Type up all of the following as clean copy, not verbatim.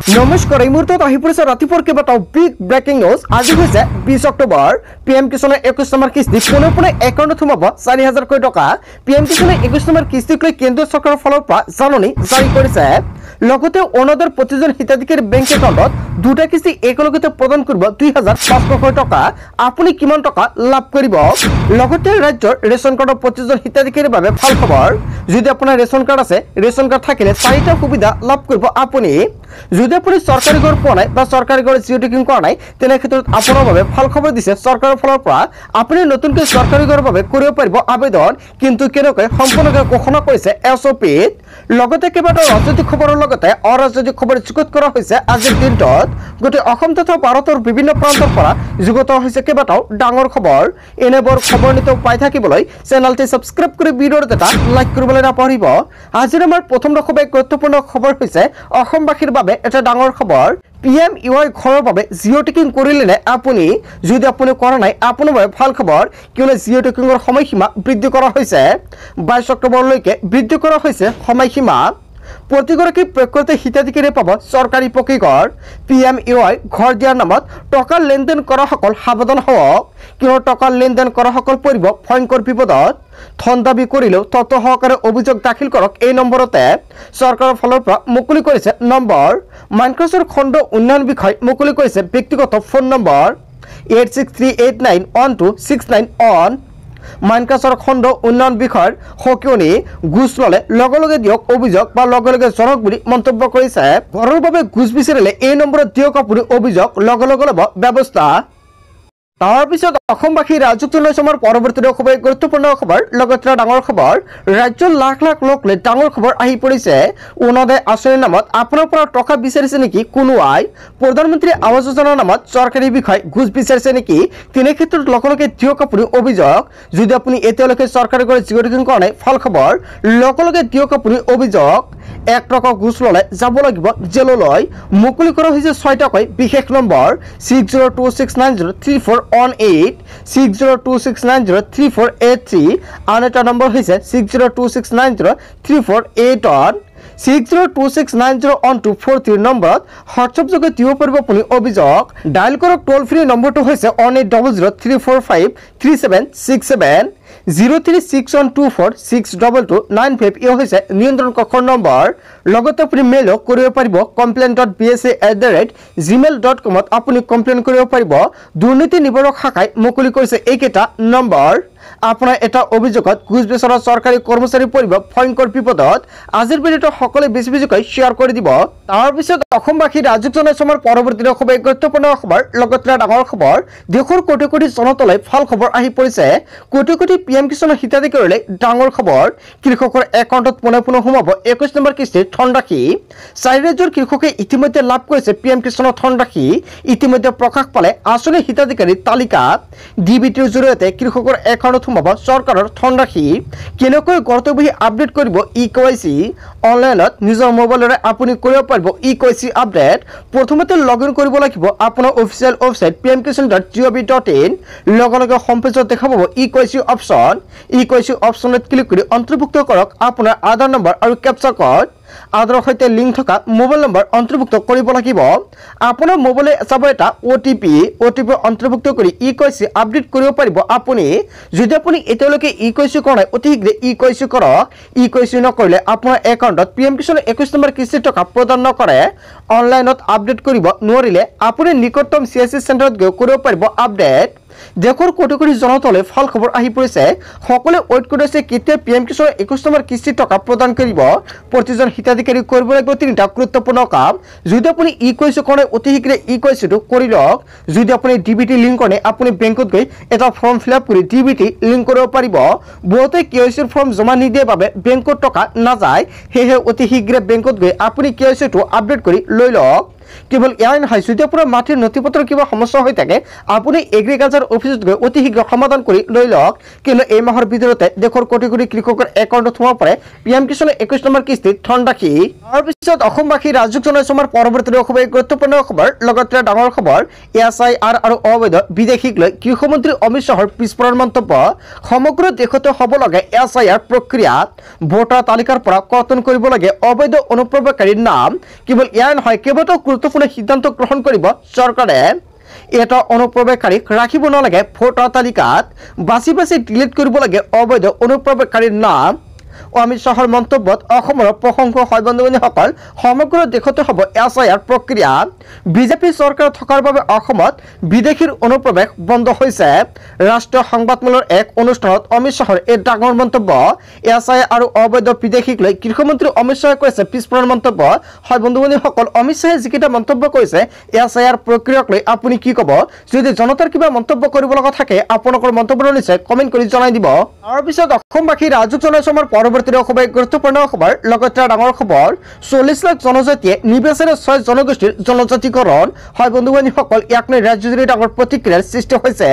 নমস্কাৰ, এই মুহূৰ্তত আহি পৰিছে ৰাতিপুৱাৰ কেইবাটাও বিগ ব্ৰেকিং নিউজ। আজি হৈছে 20 অক্টোবৰ। PM কিষাণৰ 21 নম্বৰ কিস্তি পোনে একাউণ্টত সোমাব 4,000 টকা। PM কিষাণৰ 21 নম্বৰ কিস্তিক লৈ কেন্দ্ৰীয় চৰকাৰৰ ফালৰ পৰা জাননী জাৰি কৰিছে। লগতে অৰুণোদয়ৰ প্ৰতিজন হিতাধিকাৰী বেংক একাউণ্টত দুটা কিস্তি একেলগতে প্ৰদান কৰিব 2,500 টকা। আপুনি কিমান টকা লাভ কৰিব? লগতে ৰাজ্যৰ ৰেচন কাৰ্ডৰ প্ৰতিজন হিতাধিকাৰীৰ বাবে ভাল খবৰ। যদি আপোনাৰ ৰেচন কাৰ্ড আছে, ৰেচন কাৰ্ড থাকিলে 4টা সুবিধা লাভ কৰিব আপুনি। যদি আপুনি চৰকাৰী ঘৰ পোৱা নাই বা চৰকাৰী ঘৰ জিঅ' টেকিং কৰা নাই, তেনে ক্ষেত্ৰত আপোনাৰ বাবে ভাল খবৰ দিছে চৰকাৰৰ ফালৰ পৰা। আপুনি নতুনকৈ চৰকাৰী ঘৰৰ বাবে কৰিব পাৰিব আবেদন, কিন্তু কেনেকৈ সম্পূৰ্ণকৈ ঘোষণা কৰিছে SOP-ত। লগতে কেইবাটাও ৰাজনৈতিক খবৰৰ লগতে অৰাজনৈতিক খবৰ যুগুত কৰা হৈছে আজিৰ দিনটোত। গোটেই অসম তথা ভাৰতৰ বিভিন্ন প্ৰান্তৰ পৰা যুগুত হৈছে কেইবাটাও ডাঙৰ খবৰ। এনেবোৰ খবৰ নিতৌ পাই থাকিবলৈ চেনেলটি ছাবস্ক্ৰাইব কৰি ভিডিঅ'ত এটা লাইক কৰিবলৈ নাপাহৰিব। আজিৰ আমাৰ প্ৰথম দশমিক গুৰুত্বপূৰ্ণ খবৰ হৈছে অসমবাসীৰ বাবে এটা ডাঙৰ খবৰ। PMUY ঘৰৰ বাবে জিঅ' টেকিং কৰিলে নে আপুনি? যদি আপুনি কৰা নাই, আপোনাৰ বাবে ভাল খবৰ, কিয়নো জিঅ' টেকিঙৰ সময়সীমা বৃদ্ধি কৰা হৈছে। 22 অক্টোবৰলৈকে বৃদ্ধি কৰা হৈছে সময়সীমা। প্ৰতিগৰাকী প্ৰকৃত হিতাধিকাৰীয়ে পাব চৰকাৰী পকী ঘৰ। PMUY ঘৰ দিয়াৰ নামত টকা লেনদেন কৰাসকল সাৱধান হওক, কিয়নো টকা লেনদেন কৰাসকল পৰিব ভয়ংকৰ বিপদত। ধন দাবী কৰিলেও তথ্য সহকাৰে অভিযোগ দাখিল কৰক এই নম্বৰতে। চৰকাৰৰ ফালৰ পৰা মুকলি কৰিছে নম্বৰ। মাইক্ৰছৰ খণ্ড উন্নয়ন বিষয় মুকলি কৰিছে ব্যক্তিগত ফোন নম্বৰ 8638912691। মাইনকাছৰ খণ্ড উন্নয়ন বিষয়ৰ সকিয়নি ঘুষ ললে লগে দিয়ক অভিযোগ বা লগে জনক বুলি মন্তব্য কৰিছে। ঘৰৰ বাবে ঘুষ বিচাৰিলে এই নম্বৰত দিয়ক আপুনি অভিযোগ, লগে ল'ব ব্যৱস্থা। তাৰপিছত অসমবাসী ৰাজযুক্ত লৈ চমৰ পৰৱৰ্তী খবৰ, গুৰুত্বপূৰ্ণ খবৰ, লগতে ডাঙৰ খবৰ। ৰাজ্যৰ লাখ লাখ লোক লৈ ডাঙৰ খবৰ আহি পৰিছে। অৰুণোদয় আঁচনিৰ নামত আপোনাৰ পৰা টকা বিচাৰিছে নেকি কোনোৱাই? প্ৰধানমন্ত্ৰী আৱাস যোজনাৰ নামত চৰকাৰী বিষয় ঘুষ বিচাৰিছে নেকি? তেনে ক্ষেত্ৰত লগে দিয়ক আপুনি অভিযোগ। যদি আপুনি এতিয়ালৈকে চৰকাৰী ঘৰ জিঅ' টেকিং কৰা নাই, ভাল খবৰ, লগে দিয়ক আপুনি অভিযোগ। 1 টকা ঘুষ ল'লে যাব লাগিব জেললৈ। মুকলি কৰা হৈছে 6টাকৈ বিশেষ নম্বৰ 6026903418 6026903483। আন এটা নম্বৰ হৈছে 6026903481 6026901243 নম্বৰত হোৱাটছআপ যোগে দিব পাৰিব আপুনি অভিযোগ। ডায়েল কৰক টোল ফ্ৰী নম্বৰটো হৈছে 1800345377 03612462295। এই হৈছে নিয়ন্ত্ৰণ কক্ষৰ নম্বৰ। লগতে আপুনি মেইলো কৰিব পাৰিব complaint.bsa@gmail.com আপুনি কমপ্লেইন কৰিব পাৰিব। দুৰ্নীতি নিবাৰক শাখাই মুকলি কৰিছে এইকেইটা নম্বৰ। আপোনাৰ এটা অভিযোগত ঘুষ বিচৰা চৰকাৰী কৰ্মচাৰী পৰিব ভয়ংকৰ বিপদত। আজিৰ ভিডিঅ'টো সকলোৱে বেছিকৈ শ্বেয়াৰ কৰি দিব। তাৰপিছত অসমবাসী ৰাজযুক্ত লৈ চমৰ পৰৱৰ্তী খবৰ, গুৰুত্বপূৰ্ণ খবৰ, লগতে ডাঙৰ খবৰ। দেশৰ কোটি কোটি জনতালৈ ভাল খবৰ আহি পৰিছে। কোটি PM কিষাণৰ হিতাধিকাৰীলৈ ডাঙৰ খবৰ। কৃষকৰ একাউণ্টত পোনে সোমাব 21 নম্বৰ কিস্তিৰ ধনৰাশি। 4 ৰাজ্যৰ কৃষকে ইতিমধ্যে লাভ কৰিছে PM কিষাণৰ ধনৰাশি। ইতিমধ্যে প্ৰকাশ পালে আঁচনিৰ হিতাধিকাৰীৰ তালিকা। DBTৰ জৰিয়তে কৃষকৰ একাউণ্টত সোমাব চৰকাৰৰ ধনৰাশি। কেনেকৈ ঘৰতে বহি আপডেট কৰিব eKYC? অনলাইনত নিজৰ মোবাইলৰে আপুনি কৰিব পাৰিব eKYC আপডেট। প্ৰথমতে লগইন কৰিব লাগিব আপোনাৰ অফিচিয়েল ৱেবছাইট pmkishan.gov.in। লগে হোম পেজত দেখা পাব eKYC অপশ্যন। eKYC অপশ্যনত ক্লিক কৰি অন্তৰ্ভুক্ত কৰক আপোনাৰ আধাৰ নম্বৰ আৰু কেপচা কোড। আধাৰৰ সৈতে লিংক থকা মোবাইল নম্বৰ অন্তৰ্ভুক্ত কৰিব লাগিব। আপোনাৰ মোবাইলে চাব এটা OTP অন্তৰ্ভুক্ত কৰি eKYC আপডেট কৰিব পাৰিব আপুনি। যদি আপুনি এতিয়ালৈকে eKYC কৰা নাই, অতি শীঘ্ৰে eKYC কৰক। eKYC নকৰিলে আপোনাৰ একাউণ্টত PM কিষাণৰ 21 নম্বৰ কিস্তিৰ টকা প্ৰদান নকৰে। অনলাইনত আপডেট কৰিব নোৱাৰিলে আপুনি নিকটতম CSC চেণ্টাৰত গৈ কৰিব পাৰিব আপডেট। দেশৰ কোটি জনতালৈ ভাল খবৰ আহি পৰিছে। সকলোৱে ৱেইট কৰি আছে কেতিয়া PM কিষাণৰ 21 নম্বৰ কিস্তিৰ টকা প্ৰদান কৰিব। প্ৰতিজন হিতাধিকাৰী কৰিব লাগিব 3টা গুৰুত্বপূৰ্ণ কাম। যদি আপুনি eKYC কৰা নাই, অতি শীঘ্ৰে eKYCটো কৰি লওক। যদি আপুনি DBT লিংক কৰে, আপুনি বেংকত গৈ এটা ফৰ্ম ফিল আপ কৰি DBT লিংক কৰিব পাৰিব। বহুতে KYCৰ ফৰ্ম জমা নিদিয়াৰ বাবে বেংকত টকা নাযায়, সেয়েহে অতি শীঘ্ৰে বেংকত গৈ আপুনি KYCটো আপডেট কৰি লৈ লওক। কেৱল ইয়াৰ নহয়, যদি আপোনাৰ মাটিৰ নথি পত্ৰৰ কিবা সমস্যা হৈ থাকে, আপুনি এগ্ৰিকালচাৰ অফিচত গৈ অতি শীঘ্ৰে সমাধান কৰি লৈ লওক। কিন্তু এই মাহৰ ভিতৰতে দেশৰ কোটি কৃষকৰ একাউণ্টত সোমাব পাৰে PM কিষাণৰ 21 নম্বৰ কিস্তিৰ ধনৰাশি। তাৰপিছত অসমবাসী ৰাজযুক্ত লৈ চমৰ পৰৱৰ্তী খবৰ, গুৰুত্বপূৰ্ণ খবৰ, লগতে ডাঙৰ খবৰ। SIR আৰু অবৈধ বিদেশীক লৈ গৃহমন্ত্ৰী অমিত শ্বাহৰ পিছপৰাৰ মন্তব্য। সমগ্ৰ দেশতে হ'ব লাগে SIR প্ৰক্ৰিয়াত ভোটাৰ তালিকাৰ পৰা কৰ্তন কৰিব লাগে অবৈধ অনুপ্ৰৱেশকাৰীৰ নাম। কেৱল ইয়াৰ নহয়, কেইবাটাও গুৰুত্বপূৰ্ণ সিদ্ধান্ত গ্ৰহণ কৰিব চৰকাৰে। এটা অনুপ্ৰৱেশকাৰীক ৰাখিব নালাগে ভোটাৰ তালিকাত, বাছি বাছি ডিলিট কৰিব লাগে অবৈধ অনুপ্ৰৱেশকাৰীৰ নাম। অমিত শ্বাহৰ মন্তব্যত অসমৰ প্ৰশংসা হয় বন্ধুসকল। সমগ্ৰ দেশতে হ'ব SIR প্ৰক্ৰিয়া। বিজেপি চৰকাৰ থকাৰ বাবে অসমত বিদেশীৰ অনুপ্ৰৱেশ বন্ধ হৈছে। ৰাষ্ট্ৰীয় সংবাদমেলৰ এক অনুষ্ঠানত অমিত শ্বাহৰ এই ডাঙৰ মন্তব্য। SIR আৰু অবৈধ বিদেশীক লৈ গৃহমন্ত্ৰী অমিত শ্বাহে কৈছে পিছপৰাৰ মন্তব্য। হয় বন্ধুসকল, অমিত শ্বাহে যিকেইটা মন্তব্য কৰিছে SIR প্ৰক্ৰিয়াক লৈ আপুনি কি ক'ব? যদি জনতাৰ কিবা মন্তব্য কৰিব লগা থাকে আপোনালোকৰ মন্তব্য নিশ্চয় কমেণ্ট কৰি জনাই দিব। তাৰপিছত অসমবাসী ৰাজুক জনাইছো আমাৰ পৰৱৰ্তী খুবেই গুৰুত্বপূৰ্ণ খবৰ। লগতে ডাঙৰ খবৰ, 40 লাখ জনজাতিয়ে নিৰ্বাচনে 6 জনগোষ্ঠীৰ জনজাতিকৰণ। হয় বন্ধুসকল, ইয়াক লৈ ৰাজ্যজুৰি ডাঙৰ প্ৰতিক্ৰিয়াৰ সৃষ্টি হৈছে।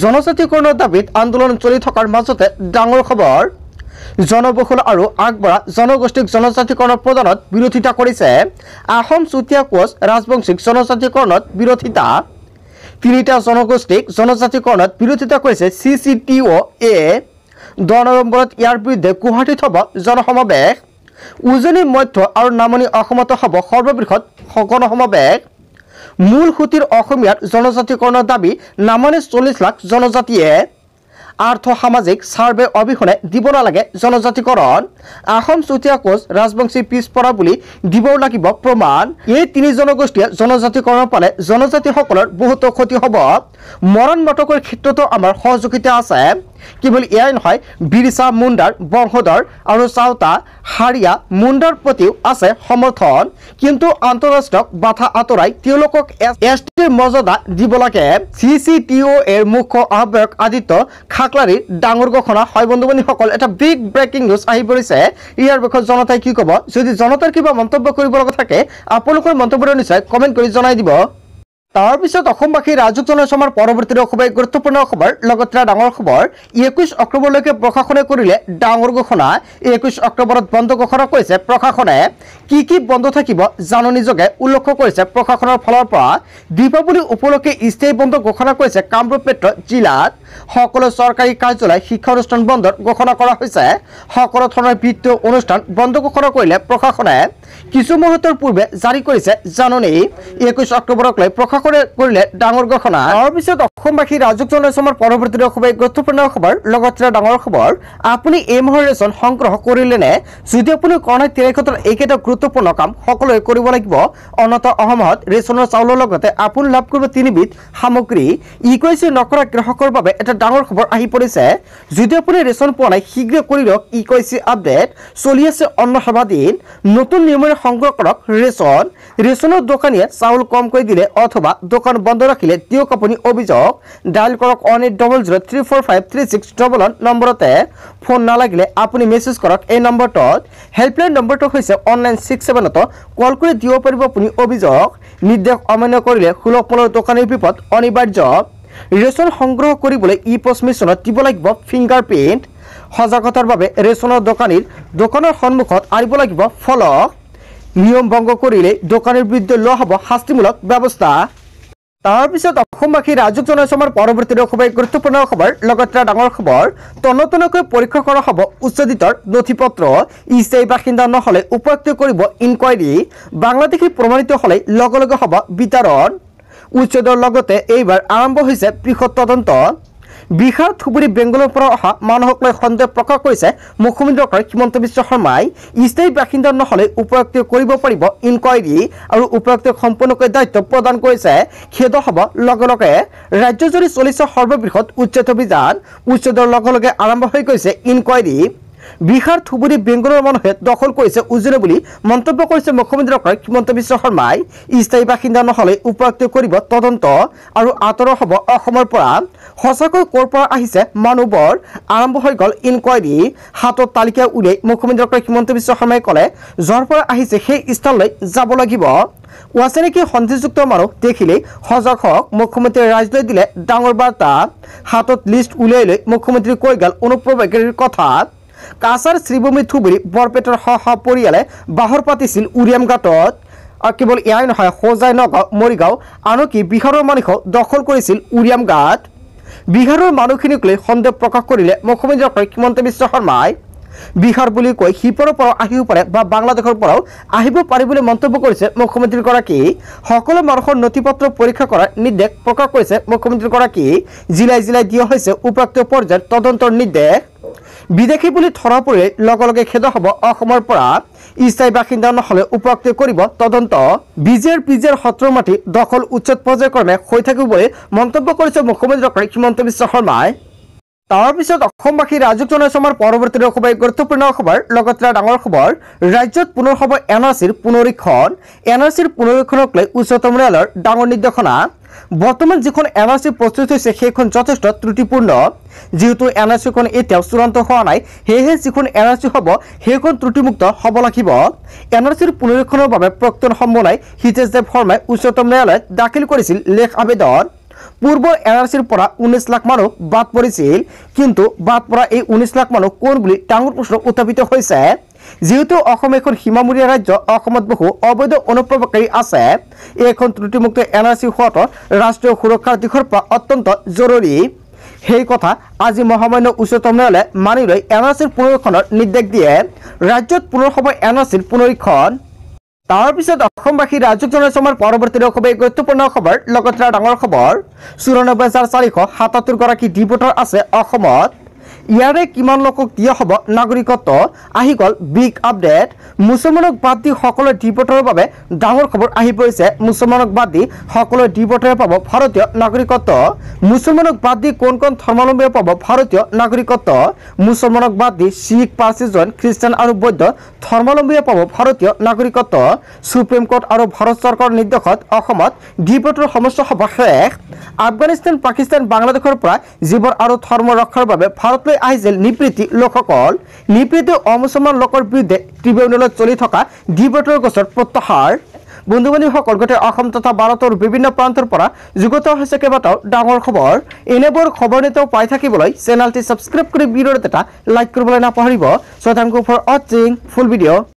জনজাতিকৰণৰ দাবীত আন্দোলন চলি থকাৰ মাজতে ডাঙৰ খবৰ। জনবহুল আৰু আগবঢ়া জনগোষ্ঠীক জনজাতিকৰণৰ প্ৰদানত বিৰোধিতা কৰিছে। আহোম, চুতীয়া, কোচ, ৰাজবংশীক জনজাতিকৰণত বিৰোধিতা। 3টা জনগোষ্ঠীক জনজাতিকৰণত বিৰোধিতা কৰিছে CCTO-A। 10 নৱেম্বৰত ইয়াৰ বিৰুদ্ধে গুৱাহাটীত হ'ব জনসমাৱেশ। উজনি, মধ্য আৰু নামনি অসমতো হ'ব সৰ্ববৃহৎ গণসমাৱেশ। মূল সুঁতিৰ অসমীয়াৰ জনজাতিকৰণৰ দাবী নামানে 40 লাখ জনজাতিয়ে। আৰ্থ সামাজিক ছাৰ্ভে অবিহনে দিব নালাগে জনজাতিকৰণ। আহোম, চুতীয়া, কোচ, ৰাজবংশী পিছপৰা বুলি দিবও লাগিব প্ৰমাণ। এই 3 জনগোষ্ঠীয়ে জনজাতিকৰণ পালে জনজাতিসকলৰ বহুতো ক্ষতি হ'ব। মৰাণ মটকৰ ক্ষেত্ৰতো আমাৰ সহযোগিতা আছে। কেৱল এয়াই নহয়, বিৰছা মুণ্ডাৰ বংশধৰ আৰু চাওতা, হাৰিয়া, মুণ্ডাৰ প্ৰতিও আছে সমৰ্থন। কিন্তু আন্তঃৰাষ্ট্ৰীয় বাধা আঁতৰাই তেওঁলোকক STৰ মৰ্যাদা দিব লাগে। CCTO-এৰ মুখ্য আহ্বায়ক আদিত্য খাকলাৰীৰ ডাঙৰ ঘোষণা। হয় বন্ধুসকল, এটা বিগ ব্ৰেকিং নিউজ আহি পৰিছে। ইয়াৰ বিষয়ে জনতাই কি ক'ব? যদি জনতাৰ কিবা মন্তব্য কৰিব লগা থাকে আপোনালোকৰ মন্তব্য নিশ্চয় কমেণ্ট কৰি জনাই দিব। তাৰপিছত অসমবাসী ৰাজুক জনাইছো আমাৰ পৰৱৰ্তী খুবেই গুৰুত্বপূৰ্ণ খবৰ। লগতে ডাঙৰ খবৰ, 21 অক্টোবৰলৈকে প্ৰশাসনে কৰিলে ডাঙৰ ঘোষণা। 21 অক্টোবৰত বন্ধ ঘোষণা কৰিছে প্ৰশাসনে। কি বন্ধ থাকিব জাননীযোগে উল্লেখ কৰিছে প্ৰশাসনৰ ফালৰ পৰা। দীপাৱলী উপলক্ষে স্থায়ী বন্ধ ঘোষণা কৰিছে কামৰূপ মেট্ৰ জিলাত। সকলো চৰকাৰী কাৰ্যালয়, শিক্ষানুষ্ঠান বন্ধৰ ঘোষণা কৰা হৈছে। সকলো ধৰণৰ বিত্তীয় অনুষ্ঠান বন্ধ ঘোষণা কৰিলে প্ৰশাসনে। কিছু মুহূৰ্তৰ পূৰ্বে জাৰি কৰিছে জাননী। 21 অক্টোবৰক লৈ প্ৰশাসনে কৰিলে ডাঙৰ ঘোষণা। তাৰপিছত অসমবাসী ৰাজুক জনাইছো আমাৰ পৰৱৰ্তী খুবেই গুৰুত্বপূৰ্ণ খবৰ। লগতে ডাঙৰ খবৰ, আপুনি এই মাহৰ ৰেচন সংগ্ৰহ কৰিলে নে? যদি আপুনি কৰা নাই তেনেক্ষেত্ৰত এইকেইটা গুৰুত্বপূৰ্ণ কাম সকলোৱে কৰিব লাগিব। অনত অহা মাহত ৰেচনৰ চাউলৰ লগতে আপুনি লাভ কৰিব 3বিধ সামগ্ৰী। EKYC নকৰা গ্ৰাহকৰ বাবে এটা ডাঙৰ খবৰ আহি পৰিছে। যদি আপুনি ৰেচন পোৱা নাই শীঘ্ৰে কৰি লওক EKYC আপডেট। চলি আছে অন্ন সেৱা দিন। নতুন নিয়মেৰে সংগ্ৰহ কৰক ৰেচন। ৰেচনৰ দোকানীয়ে চাউল কমকৈ দিলে অথবা দোকান বন্ধ ৰাখিলে দিয়ক আপুনি অভিযোগ। ডায়াল কৰক 180003453611 নম্বৰতে। ফোন নালাগিলে আপুনি মেছেজ কৰক এই নম্বৰটোত। হেল্পলাইন নম্বৰটো হৈছে অনলাইন 67ত কল কৰি দিব পাৰিব আপুনি অভিযোগ। নিৰ্দেশ অমান্য কৰিলে সুলভ মূল্যৰ দোকানীৰ বিপদ অনিবাৰ্য। ৰেচন সংগ্ৰহ কৰিবলৈ E-পোষ্ট মেচিনত দিব লাগিব ফিংগাৰপ্ৰিণ্ট। সজাগতাৰ বাবে ৰেচনৰ দোকানৰ সন্মুখত আনিব লাগিব ফলক। নিয়ম ভংগ কৰিলে দোকানীৰ বিৰুদ্ধে লোৱা হ'ব শাস্তিমূলক ব্যৱস্থা। তাৰপিছত অসমবাসী ৰাজুক জনাইছো আমাৰ পৰৱৰ্তী খুবেই গুৰুত্বপূৰ্ণ খবৰ। লগতে ডাঙৰ খবৰ, তন্নতন্নকৈ পৰীক্ষা কৰা হ'ব উচ্ছেদিতৰ নথি পত্ৰ। স্থায়ী বাসিন্দা নহ'লে উপযুক্ত কৰিব ইনকুৱাৰী। বাংলাদেশী প্ৰমাণিত হ'লে লগে লগে হ'ব বিতৰণ। উচ্ছেদৰ লগতে এইবাৰ আৰম্ভ হৈছে বৃহৎ তদন্ত। বিহাৰ, ধুবুৰী, বেংগলৰ পৰা অহা মানুহক লৈ সন্দেহ প্ৰকাশ কৰিছে মুখ্যমন্ত্ৰী হিমন্ত বিশ্ব শৰ্মাই। স্থায়ী বাসিন্দা নহ'লে উপযুক্ত কৰিব পাৰিব ইনকুৱাৰী আৰু উপযুক্ত সম্পূৰ্ণকৈ দায়িত্ব প্ৰদান কৰিছে। খেদ হ'ব লগে লগে। ৰাজ্যজুৰি চলিছে সৰ্ববৃহৎ উচ্ছেদ অভিযান। উচ্ছেদৰ লগে লগে আৰম্ভ হৈ গৈছে ইনকুৱাৰী। বিহাৰ, ধুবুৰী, বেংগলৰ মানুহে দখল কৰিছে উজনি বুলি মন্তব্য কৰিছে মুখ্যমন্ত্ৰী হিমন্ত বিশ্ব শৰ্মাই। স্থায়ী বাসিন্দা নহ'লে উপযুক্ত কৰিব তদন্ত আৰু আঁতৰোৱা হ'ব অসমৰ পৰা। সঁচাকৈ ক'ৰ পৰা আহিছে মানুহবোৰ? আৰম্ভ হৈ গ'ল ইনকুৱাৰী। হাতত তালিকা উলিয়াই মুখ্যমন্ত্ৰী হিমন্ত বিশ্ব শৰ্মাই ক'লে য'ৰ পৰা আহিছে সেই স্থানলৈ যাব লাগিব। অচিনাকি সন্দেহযুক্ত মানুহ দেখিলেই সজাগ হওক, মুখ্যমন্ত্ৰীয়ে ৰাইজলৈ দিলে ডাঙৰ বাৰ্তা। হাতত লিষ্ট উলিয়াই লৈ মুখ্যমন্ত্ৰী কৈ গ'ল অনুপ্ৰৱেশকাৰীৰ কথা। কাছাৰ, শ্ৰীভূমি, ধুবুৰী, বৰপেটাৰ পৰিয়ালে বাহৰ পাতিছিল উৰিয়াম ঘাটত। কেৱল এয়াই নহয়, হোজাই, নগাঁও, মৰিগাঁও, আনকি বিহাৰৰ মানুহক দখল কৰিছিল উৰিয়াম ঘাট। বিহাৰৰ মানুহখিনিক লৈ সন্দেহ প্ৰকাশ কৰিলে মুখ্যমন্ত্ৰী হিমন্ত বিশ্ব শৰ্মাই। বিহাৰ বুলি কৈ সিপাৰৰ পৰা আহিব পাৰে বা বাংলাদেশৰ পৰাও আহিব পাৰে বুলি মন্তব্য কৰিছে মুখ্যমন্ত্ৰীগৰাকী। সকলো মানুহৰ নথিপত্ৰ পৰীক্ষা কৰাৰ নিৰ্দেশ প্ৰকাশ কৰিছে মুখ্যমন্ত্ৰীগৰাকী। জিলাই জিলাই দিয়া হৈছে উপৰোক্ত পৰ্যায়ৰ তদন্তৰ নিৰ্দেশ। বিদেশী বুলি ধৰা পৰিলে লগে লগে খেদা হ'ব অসমৰ পৰা। স্থায়ী বাসিন্দা নহ'লে উপৰোক্ত কৰিব তদন্ত। বিজেৰ পিজেৰ সত্ৰৰ মাটি দখল উচ্ছেদ পৰ্যায়ক্ৰমে হৈ থাকিব বুলি মন্তব্য কৰিছে মুখ্যমন্ত্ৰী ডক্টৰ হিমন্ত বিশ্ব শৰ্মাই। তাৰ পিছত অসমবাসী ৰাজক জনাইছে আমাৰ পৰৱৰ্তী খবৰ, গুৰুত্বপূৰ্ণ খবৰ। লগতে ডাঙৰ খবৰ, ৰাজ্যত পুনৰ হ'ব NRCৰ পুনৰীক্ষণ। NRCৰ পুনৰীক্ষণক লৈ উচ্চতম ন্যায়ালয়ৰ ডাঙৰ নিৰ্দেশনা। বৰ্তমান যিখন NRC প্ৰস্তুত হৈছে সেইখন যথেষ্ট ত্ৰুটিপূৰ্ণ। যেহেতু NRCখন এতিয়াও চূড়ান্ত হোৱা নাই, সেয়েহে যিখন NRC হ'ব সেইখন ত্ৰুটিমুক্ত হ'ব লাগিব। NRCৰ পুনৰীক্ষণৰ বাবে প্ৰাক্তন সমন্বয় হিতেশ দেৱ শৰ্মাই উচ্চতম ন্যায়ালয়ত দাখিল কৰিছিল লেখ আবেদন। পূৰ্বৰ NRCৰ পৰা 19 লাখ মানুহ বাদ পৰিছিল, কিন্তু বাদ পৰা এই 19 লাখ মানুহ কোন বুলি ডাঙৰ প্ৰশ্ন উত্থাপিত হৈছে। যেহেতু অসম এখন সীমামূৰীয়া ৰাজ্য, অসমত বহু অবৈধ অনুপ্ৰৱেশকাৰী আছে, এইখন ত্ৰুটিমুক্ত NRC হোৱাটো ৰাষ্ট্ৰীয় সুৰক্ষাৰ দিশৰ পৰা অত্যন্ত জৰুৰী। সেই কথা আজি মহামান্য উচ্চতম ন্যায়ালয়ে মানি লৈ NRCৰ পুনৰীক্ষণৰ নিৰ্দেশ দিয়ে। ৰাজ্যত পুনৰ হ'ব NRCৰ পুনৰীক্ষণ। তাৰ পিছত অসমবাসী ৰাজক জনাইছে আমাৰ পৰৱৰ্তী খবৰ, গুৰুত্বপূৰ্ণ খবৰ। লগতে ডাঙৰ খবৰ, 94,477 গৰাকী ডিপোৰ্টাৰ আছে অসমত। ইয়াৰে কিমান লোকক দিয়া হ'ব নাগৰিকত্ব, আহি গ'ল বিগ আপডেট। মুছলমানক বাদ দি সকলো ডিপোৰ্টাৰৰ বাবে ডাঙৰ খবৰ আহি পৰিছে। মুছলমানক বাদ দি সকলো ডিপোৰ্টাৰে পাব ভাৰতীয় নাগৰিকত্ব। মুছলমানক বাদ দি কোন কোন ধৰ্মাৱলম্বীয়ে পাব ভাৰতীয় নাগৰিকত্ব। মুছলমানক বাদ দি শিখ, পাৰ্চী, জৈন, খ্ৰীষ্টান আৰু বৌদ্ধ ধৰ্মাৱলম্বীয়ে পাব ভাৰতীয় নাগৰিকত্ব। সুপ্ৰিম কোৰ্ট আৰু ভাৰত চৰকাৰৰ নিৰ্দেশত অসমত ডিপোৰ্টাৰ সমস্যা হ'ব শেষ। আফগানিস্তান, পাকিস্তান, বাংলাদেশৰ পৰা জীৱন আৰু ধৰ্ম ৰক্ষাৰ বাবে ভাৰতলৈ আহিছিল নিবৃত্তি লোকসকল। নিবৃত্তি অমুছলমান লোকৰ বিৰুদ্ধে ট্ৰিবিউনেলত চলি থকা ডিপোৰ্টাৰ গোচৰ প্ৰত্যাহাৰ। বন্ধু বান্ধৱীসকল, গোটেই অসম তথা ভাৰতৰ বিভিন্ন প্ৰান্তৰ পৰা যুগুত হৈছে কেইবাটাও ডাঙৰ খবৰ। এনেবোৰ খবৰ নিতৌ পাই থাকিবলৈ চেনেলটি ছাবস্ক্ৰাইব কৰি ভিডিঅ'ত এটা লাইক কৰিবলৈ নাপাহৰিব। So thank you for watching full video.